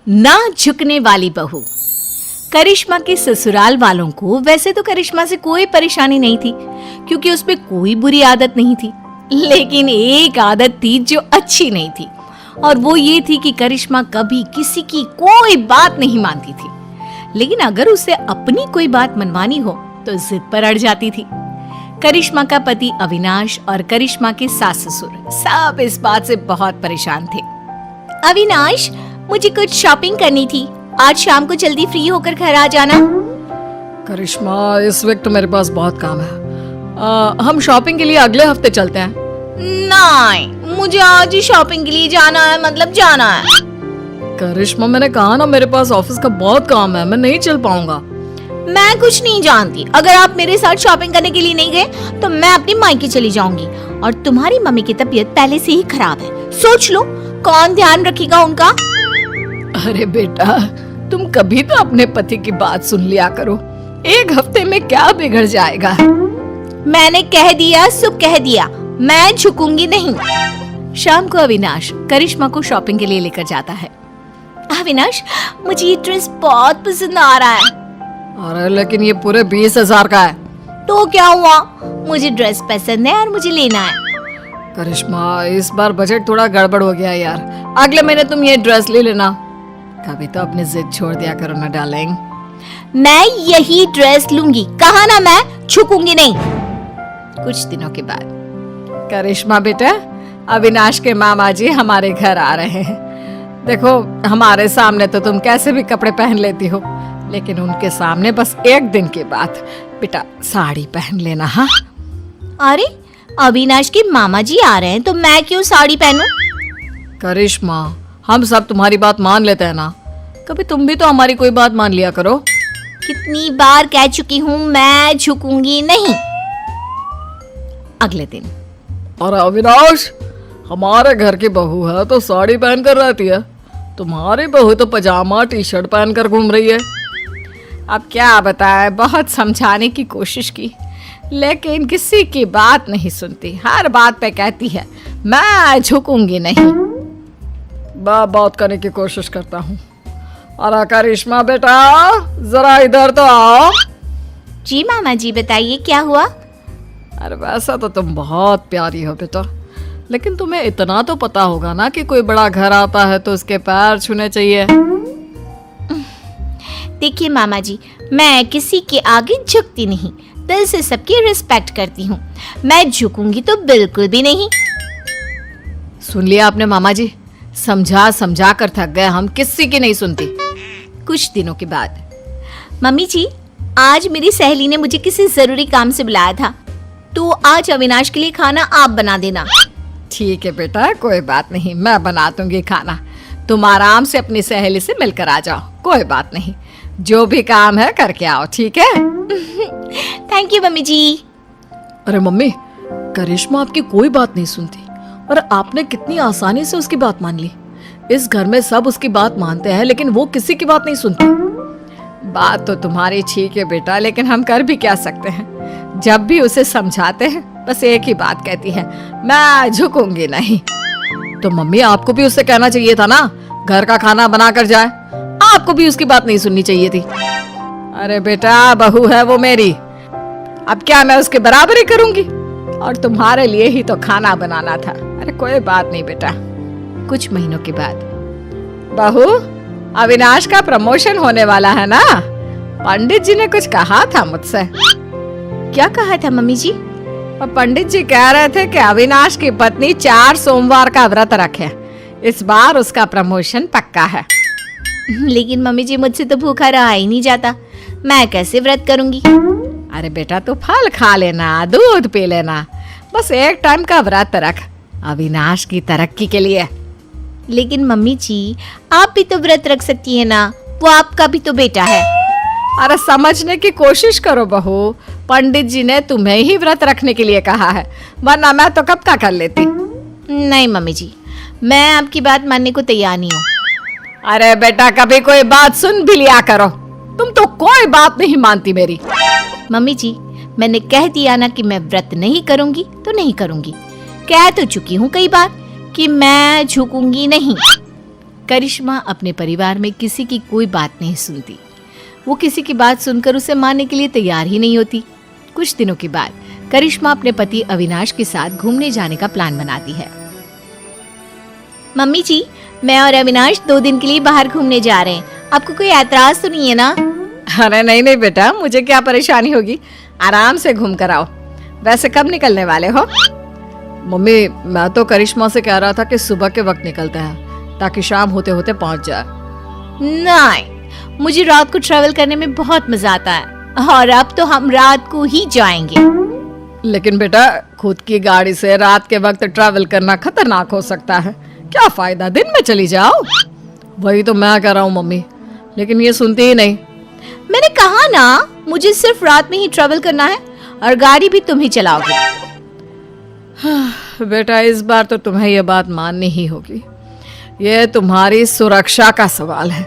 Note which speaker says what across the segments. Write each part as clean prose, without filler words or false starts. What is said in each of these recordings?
Speaker 1: ना झुकने वाली बहू। करिश्मा के ससुराल वालों को वैसे तो करिश्मा से कोई परेशानी नहीं थी, क्योंकि उसमें कोई बुरी आदत नहीं थी। लेकिन एक आदत थी जो अच्छी नहीं थी, और वो ये थी कि करिश्मा कभी किसी की कोई बात नहीं मानती थी। लेकिन अगर उसे अपनी कोई बात मनवानी हो तो जिद पर अड़ जाती थी। करिश्मा का पति अविनाश और करिश्मा के सास ससुर सब इस बात से बहुत परेशान थे। अविनाश, मुझे कुछ शॉपिंग करनी थी, आज शाम को जल्दी फ्री होकर घर आ जाना।
Speaker 2: करिश्मा, इस वक्त मेरे पास बहुत काम है। हम शॉपिंग के लिए अगले हफ्ते चलते हैं।
Speaker 1: नहीं, मुझे आज ही शॉपिंग के लिए जाना है, मतलब जाना है।
Speaker 2: करिश्मा, मैंने कहा ना मेरे पास ऑफिस का बहुत काम है, मैं नहीं चल पाऊंगा।
Speaker 1: मैं कुछ नहीं जानती, अगर आप मेरे साथ शॉपिंग करने के लिए नहीं गए तो मैं अपनी मायके चली जाऊंगी। और तुम्हारी मम्मी की तबीयत पहले से ही खराब है, सोच लो कौन ध्यान रखेगा उनका।
Speaker 2: अरे बेटा, तुम कभी तो अपने पति की बात सुन लिया करो, एक हफ्ते में क्या बिगड़ जाएगा।
Speaker 1: मैंने कह दिया सो कह दिया, मैं झुकूंगी नहीं। शाम को अविनाश करिश्मा को शॉपिंग के लिए लेकर जाता है। अविनाश, मुझे ये ड्रेस बहुत पसंद आ रहा है।
Speaker 2: अरे लेकिन ये पूरे 20,000 का है।
Speaker 1: तो क्या हुआ, मुझे ड्रेस पसंद है और मुझे लेना है।
Speaker 2: करिश्मा, इस बार बजट थोड़ा गड़बड़ हो गया यार, अगले महीने तुम ये ड्रेस ले लेना। कभी तो अपनी जिद छोड़ दिया करो ना डार्लिंग।
Speaker 1: मैं यही ड्रेस लूंगी, कहा ना, मैं झुकूंगी नहीं। कुछ दिनों के बाद,
Speaker 2: करिश्मा बेटा, अविनाश के मामा जी हमारे घर आ रहे हैं। देखो, हमारे सामने तो तुम कैसे भी कपड़े पहन लेती हो, लेकिन उनके सामने बस एक दिन के बाद बेटा साड़ी पहन लेना। हाँ?
Speaker 1: अरे, अविनाश के मामा जी आ रहे हैं तो मैं क्यों साड़ी पहनूं?
Speaker 2: करिश्मा, हम सब तुम्हारी बात मान लेते हैं ना, कभी तुम भी तो हमारी कोई बात मान लिया करो।
Speaker 1: कितनी बार कह चुकी हूँ, मैं झुकूंगी नहीं। अगले दिन,
Speaker 2: और अविनाश, हमारे घर की बहू है तो साड़ी पहन कर रहती है, तुम्हारी बहू तो पजामा टी शर्ट पहन कर घूम रही है।
Speaker 1: अब क्या बताएं, बहुत समझाने की कोशिश की, लेकिन किसी की बात नहीं सुनती, हर बात पे कहती है मैं झुकूंगी नहीं।
Speaker 2: बात करने की कोशिश करता हूँ। अरे करिश्मा बेटा, जरा इधर तो आओ।
Speaker 1: जी मामा जी, बताइए क्या हुआ?
Speaker 2: अरे वैसा तो तुम बहुत प्यारी हो बेटा, लेकिन तुम्हें इतना तो पता होगा ना कि कोई बड़ा घर आता है तो उसके पैर छूने चाहिए।
Speaker 1: देखिए मामा जी, मैं किसी के आगे झुकती नहीं, दिल से सबकी रिस्पेक्ट करती हूँ, मैं झुकूंगी तो बिल्कुल भी नहीं।
Speaker 2: सुन लिया आपने मामा जी, समझा समझा कर थक गए हम, किसी की नहीं सुनती।
Speaker 1: कुछ दिनों के बाद, मम्मी जी, आज मेरी सहेली ने मुझे किसी जरूरी काम से बुलाया था, तो आज अविनाश के लिए खाना आप बना देना।
Speaker 2: ठीक है बेटा, कोई बात नहीं, मैं बना दूंगी खाना, तुम आराम से अपनी सहेली से मिलकर आ जाओ, कोई बात नहीं, जो भी काम है करके आओ, ठीक है?
Speaker 1: थैंक यू मम्मी जी।
Speaker 2: अरे मम्मी, करिश्मा आपकी कोई बात नहीं सुनती, और आपने कितनी आसानी से उसकी बात मान ली। इस घर में सब उसकी बात मानते हैं, लेकिन वो किसी की बात नहीं सुनती। बात तो तुम्हारी ठीक है बेटा, लेकिन हम कर भी क्या सकते हैं, जब भी उसे समझाते हैं बस एक ही बात कहती है, मैं झुकूंगी नहीं। तो मम्मी, आपको भी उससे कहना चाहिए था ना, घर का खाना बना कर जाए, आपको भी उसकी बात नहीं सुननी चाहिए थी। अरे बेटा, बहू है वो मेरी, अब क्या मैं उसके बराबरी करूंगी, और तुम्हारे लिए ही तो खाना बनाना था। अरे कोई बात नहीं बेटा। कुछ महीनों के बाद, बहू, अविनाश का प्रमोशन होने वाला है ना, पंडित जी ने कुछ कहा था मुझसे।
Speaker 1: क्या कहा था मम्मी जी?
Speaker 2: और पंडित जी कह रहे थे कि अविनाश की पत्नी 4 सोमवार का व्रत रखे, इस बार उसका प्रमोशन पक्का है।
Speaker 1: लेकिन मम्मी जी, मुझसे तो भूखा रहा ही नहीं जाता, मैं कैसे व्रत करूंगी?
Speaker 2: अरे बेटा, तू फल खा लेना, दूध पी लेना, बस एक टाइम का व्रत रख, अविनाश की तरक्की के लिए।
Speaker 1: लेकिन मम्मी जी, आप भी तो व्रत रख सकती है ना, वो आपका भी तो बेटा है।
Speaker 2: अरे समझने की कोशिश करो बहू, पंडित जी ने तुम्हें ही व्रत रखने के लिए कहा है, वरना मैं तो कब का कर लेती।
Speaker 1: नहीं मम्मी जी, मैं आपकी बात मानने को तैयार नहीं हूँ।
Speaker 2: अरे बेटा, कभी कोई बात सुन भी लिया करो, तुम तो कोई बात नहीं मानती मेरी।
Speaker 1: मम्मी जी, मैंने कह दिया ना कि मैं व्रत नहीं करूंगी तो नहीं करूंगी, कह तो चुकी हूँ कई बार कि मैं झुकूंगी नहीं। करिश्मा अपने परिवार में किसी की कोई बात नहीं सुनती। वो किसी की बात सुनकर उसे मानने के लिए तैयार ही नहीं होती। कुछ दिनों के बाद करिश्मा अपने पति अविनाश के साथ घूमने जाने का प्लान बनाती है। मम्मी जी, मैं और अविनाश 2 दिन के लिए बाहर घूमने जा रहे हैं। आपको कोई ऐतराज तो नहीं है ना?
Speaker 2: अरे नहीं बेटा, मुझे क्या परेशानी होगी, आराम से घूम कर आओ। वैसे कब निकलने वाले हो? मम्मी, मैं तो करिश्मा से कह रहा था कि सुबह के वक्त निकलते हैं ताकि शाम होते होते पहुंच जाए।
Speaker 1: नहीं, मुझे रात को ट्रैवल करने में बहुत मजा आता है और अब तो हम रात को ही जाएंगे।
Speaker 2: लेकिन बेटा, खुद की गाड़ी से रात के वक्त ट्रैवल करना खतरनाक हो सकता है। क्या फायदा, दिन में चली जाओ। वही तो मैं कह रहा हूँ मम्मी, लेकिन ये सुनती ही नहीं।
Speaker 1: मैंने कहा ना, मुझे सिर्फ रात में ही ट्रैवल करना है और गाड़ी भी तुम ही चलाओगे।
Speaker 2: बेटा, इस बार तो तुम्हें यह बात माननी ही होगी। ये तुम्हारी सुरक्षा का सवाल है।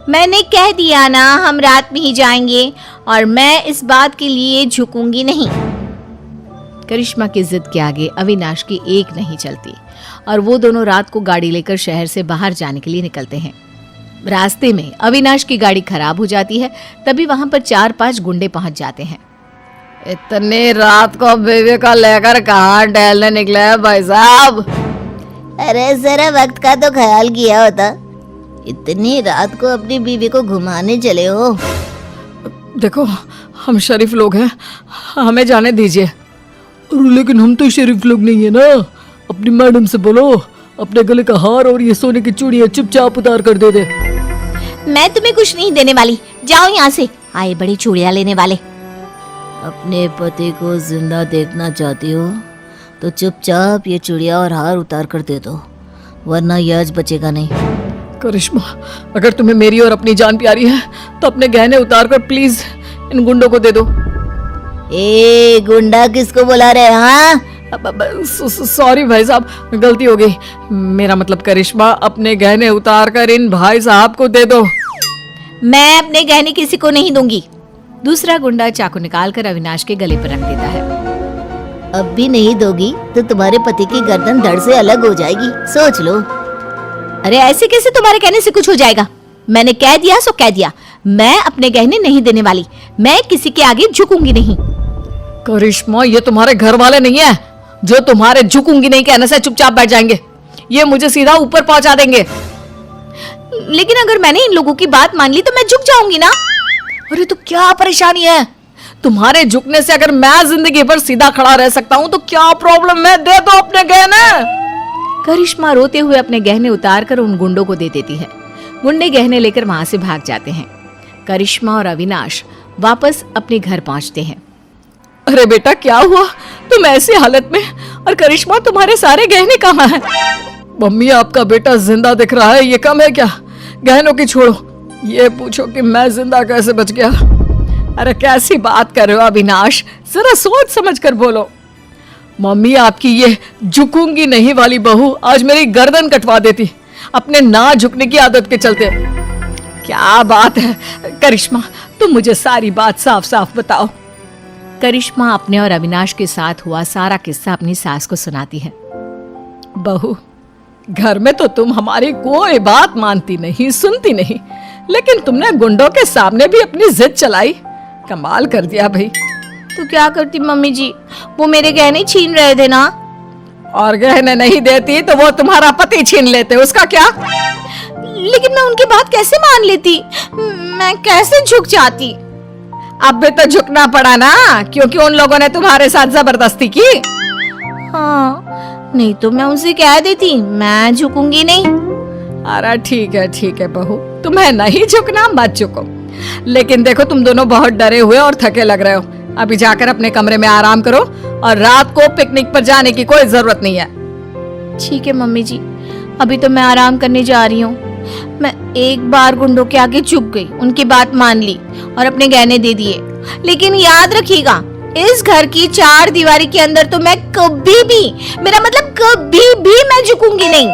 Speaker 1: मैंने कह दिया ना, हम रात में ही जाएंगे और मैं इस बात के लिए झुकूंगी नहीं। करिश्मा की जिद के आगे अविनाश की एक नहीं चलती और वो दोनों रात को गाड़ी लेकर शहर से बाहर जाने के लिए निकलते हैं। रास्ते में अविनाश की गाड़ी खराब हो जाती है। तभी वहां पर 4-5 गुंडे पहुंच जाते हैं।
Speaker 2: इतनी रात को बेबी का लेकर कहाँ टहलने निकले हैं भाई साहब?
Speaker 3: अरे जरा वक्त का तो ख्याल किया होता। इतनी रात को अपनी बीवी को घुमाने चले हो।
Speaker 2: देखो, हम शरीफ लोग हैं, हमें जाने दीजिए। लेकिन हम तो शरीफ लोग नहीं है ना। अपनी मैडम से बोलो अपने गले का हार और ये सोने की चूड़ियां चुपचाप उतार कर दे दे।
Speaker 1: मैं तुम्हें कुछ नहीं देने वाली, जाओ यहाँ से। आए बड़ी चूड़ियां लेने वाले।
Speaker 3: अपने पति को जिंदा देखना चाहती हो तो चुपचाप ये चूड़ियां और हार उतार कर दे दो, वरना ये आज बचेगा नहीं।
Speaker 2: करिश्मा, अगर तुम्हें मेरी और अपनी जान प्यारी है तो अपने गहने उतार कर प्लीज इन गुंडों को दे दो।
Speaker 3: ए गुंडा किसको बुला रहे हैं? हाँ,
Speaker 2: सॉरी भाई साहब, गलती हो गई। मेरा मतलब करिश्मा, अपने गहने उतार कर इन भाई साहब को दे दो।
Speaker 1: मैं अपने गहने किसी को नहीं दूंगी। दूसरा गुंडा चाकू निकालकर अविनाश के गले पर रख देता है।
Speaker 3: अब भी नहीं दोगी तो तुम्हारे पति की गर्दन धड़ से अलग हो जाएगी, सोच लो।
Speaker 1: अरे ऐसे कैसे तुम्हारे कहने से कुछ हो जाएगा? मैंने कह दिया सो कह दिया। मैं अपने गहने नहीं देने वाली। मैं किसी के आगे झुकूंगी नहीं।
Speaker 2: करिश्मा, ये तुम्हारे घर वाले नहीं है जो तुम्हारे झुकूंगी नहीं कहने से चुपचाप बैठ जाएंगे। ये मुझे सीधा ऊपर पहुंचा देंगे।
Speaker 1: लेकिन अगर मैंने इन लोगों की बात मान ली तो मैं झुक जाऊंगी ना।
Speaker 2: अरे तो क्या परेशानी है? तुम्हारे झुकने से अगर मैं जिंदगी भर सीधा खड़ा रह सकता हूँ तो क्या प्रॉब्लम है? दे दो अपने गहने।
Speaker 1: करिश्मा रोते हुए अपने गहने उतार कर उन गुंडों को दे देती है। गुंडे गहने लेकर वहां से भाग जाते हैं। करिश्मा और अविनाश वापस अपने घर पहुंचते हैं।
Speaker 2: अरे बेटा, क्या हुआ? तुम ऐसी हालत में, और करिश्मा तुम्हारे सारे गहने कहाँ हैं? मम्मी, आपका बेटा जिंदा दिख रहा है, ये कम है क्या? गहनों की छोड़ो, ये पूछो कि मैं जिंदा कैसे बच गया। अरे कैसी बात कर रहे हो अविनाश, जरा सोच समझ कर बोलो। मम्मी, आपकी ये झुकूंगी नहीं वाली बहू आज मेरी गर्दन कटवा देती, अपने ना झुकने की आदत के चलते। क्या बात है करिश्मा, तुम मुझे सारी बात साफ साफ बताओ।
Speaker 1: करिश्मा अपने और अविनाश के साथ हुआ सारा किस्सा अपनी सास को सुनाती है।
Speaker 2: बहू, घर में तो तुम हमारी कोई बात मानती नहीं, सुनती नहीं, लेकिन तुमने गुंडों के सामने भी अपनी जिद चलाई। कमाल कर दिया भाई।
Speaker 1: तो क्या करती मम्मी जी, वो मेरे गहने छीन रहे थे ना।
Speaker 2: और गहने नहीं देती तो वो तुम्हारा पति छीन लेते, उसका क्या?
Speaker 1: लेकिन मैं उनकी बात कैसे मान लेती? मैं कैसे झुक जाती?
Speaker 2: अब भी तो झुकना पड़ा ना, क्योंकि उन लोगों ने तुम्हारे साथ जबरदस्ती की।
Speaker 1: हाँ, नहीं तो मैं उनसे कह देती मैं झुकूंगी नहीं।
Speaker 2: अरे ठीक है बहू, तुम्हें नहीं झुकना मत झुको। लेकिन देखो, तुम दोनों बहुत डरे हुए और थके लग रहे हो। अभी जाकर अपने कमरे में आराम करो और रात को पिकनिक पर जाने की कोई जरूरत नहीं है।
Speaker 1: ठीक है मम्मी जी, अभी तो मैं आराम करने जा रही हूँ। मैं एक बार गुंडों के आगे झुक गई, उनकी बात मान ली और अपने गहने दे दिए। लेकिन याद रखिएगा, इस घर की 4 दीवारी के अंदर तो मैं कभी भी, मेरा मतलब कभी भी मैं झुकूंगी नहीं।